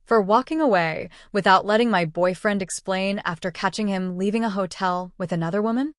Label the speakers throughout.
Speaker 1: For walking away without letting my boyfriend explain after catching him leaving a hotel with another woman?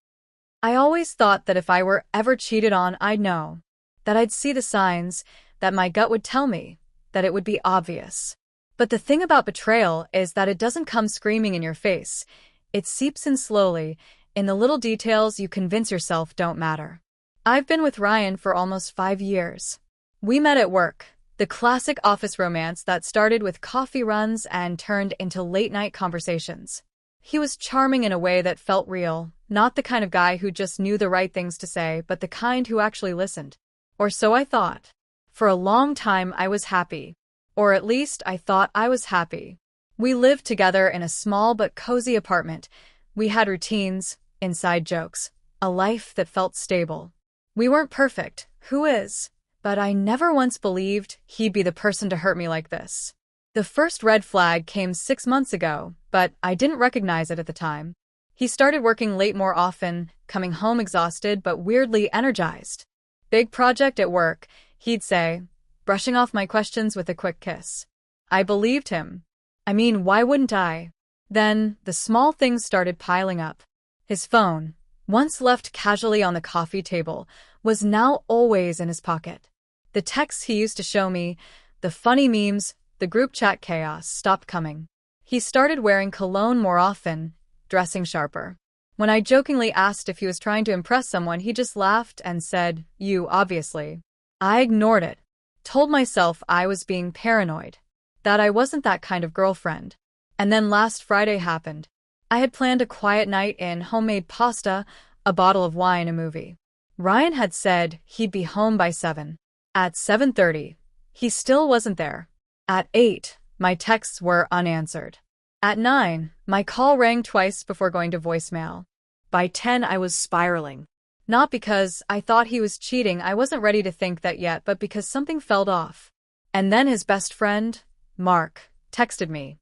Speaker 1: I always thought that if I were ever cheated on, I'd know. That I'd see the signs, that my gut would tell me, that it would be obvious. But the thing about betrayal is that it doesn't come screaming in your face. It seeps in slowly, in the little details you convince yourself don't matter. I've been with Ryan for almost 5 years. We met at work, the classic office romance that started with coffee runs and turned into late-night conversations. He was charming in a way that felt real, not the kind of guy who just knew the right things to say, but the kind who actually listened. Or so I thought. For a long time I was happy. Or at least I thought I was happy. We lived together in a small but cozy apartment. We had routines, inside jokes, a life that felt stable. We weren't perfect, who is? But I never once believed he'd be the person to hurt me like this. The first red flag came 6 months ago, but I didn't recognize it at the time. He started working late more often, coming home exhausted but weirdly energized. Big project at work, he'd say, brushing off my questions with a quick kiss. I believed him. I mean, why wouldn't I? Then, the small things started piling up. His phone, once left casually on the coffee table, was now always in his pocket. The texts he used to show me, the funny memes, the group chat chaos stopped coming. He started wearing cologne more often, dressing sharper. When I jokingly asked if he was trying to impress someone, he just laughed and said, "You, obviously." I ignored it, told myself I was being paranoid, that I wasn't that kind of girlfriend. And then last Friday happened. I had planned a quiet night in homemade pasta, a bottle of wine, a movie. Ryan had said he'd be home by 7. At 7:30, he still wasn't there. At 8, my texts were unanswered. At 9, my call rang twice before going to voicemail. By 10, I was spiraling. Not because I thought he was cheating, I wasn't ready to think that yet, but because something felt off. And then his best friend, Mark, texted me.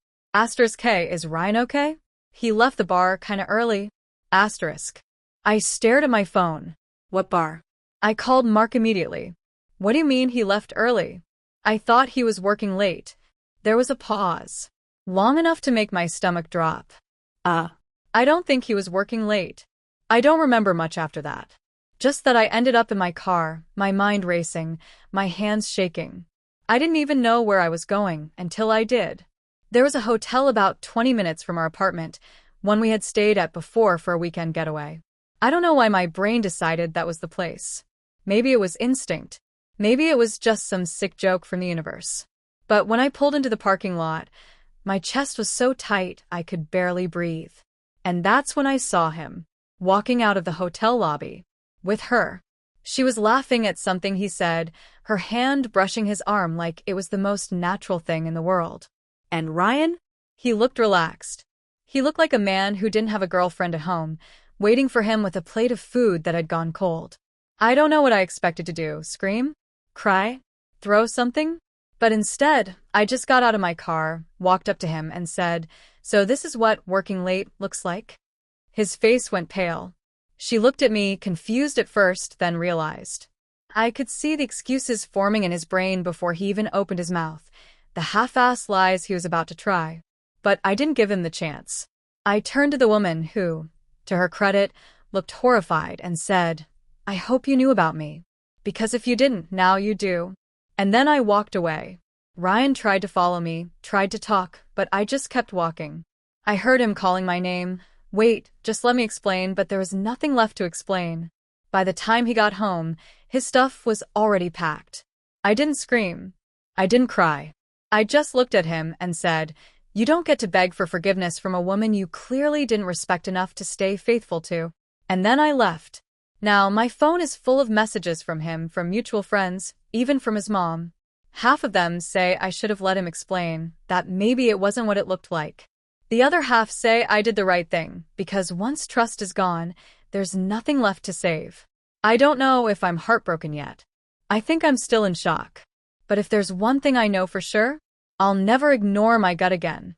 Speaker 1: *K, is Ryan okay? He left the bar kinda early. *. I stared at my phone. What bar? I called Mark immediately. What do you mean he left early? I thought he was working late. There was a pause. Long enough to make my stomach drop. I don't think he was working late. I don't remember much after that. Just that I ended up in my car, my mind racing, my hands shaking. I didn't even know where I was going until I did. There was a hotel about 20 minutes from our apartment, one we had stayed at before for a weekend getaway. I don't know why my brain decided that was the place. Maybe it was instinct. Maybe it was just some sick joke from the universe. But when I pulled into the parking lot, my chest was so tight I could barely breathe. And that's when I saw him, walking out of the hotel lobby. With her. She was laughing at something he said, her hand brushing his arm like it was the most natural thing in the world. And Ryan? He looked relaxed. He looked like a man who didn't have a girlfriend at home, waiting for him with a plate of food that had gone cold. I don't know what I expected to do. Scream? Cry? Throw something? But instead, I just got out of my car, walked up to him and said, "So this is what working late looks like?" His face went pale. She looked at me, confused at first, then realized. I could see the excuses forming in his brain before he even opened his mouth, the half-assed lies he was about to try. But I didn't give him the chance. I turned to the woman who, to her credit, looked horrified and said, "I hope you knew about me. Because if you didn't, now you do." And then I walked away. Ryan tried to follow me, tried to talk, but I just kept walking. I heard him calling my name. Wait, just let me explain, but there was nothing left to explain. By the time he got home, his stuff was already packed. I didn't scream. I didn't cry. I just looked at him and said, "You don't get to beg for forgiveness from a woman you clearly didn't respect enough to stay faithful to." And then I left. Now, my phone is full of messages from him, from mutual friends, even from his mom. Half of them say I should have let him explain, that maybe it wasn't what it looked like. The other half say I did the right thing, because once trust is gone, there's nothing left to save. I don't know if I'm heartbroken yet. I think I'm still in shock. But if there's one thing I know for sure, I'll never ignore my gut again.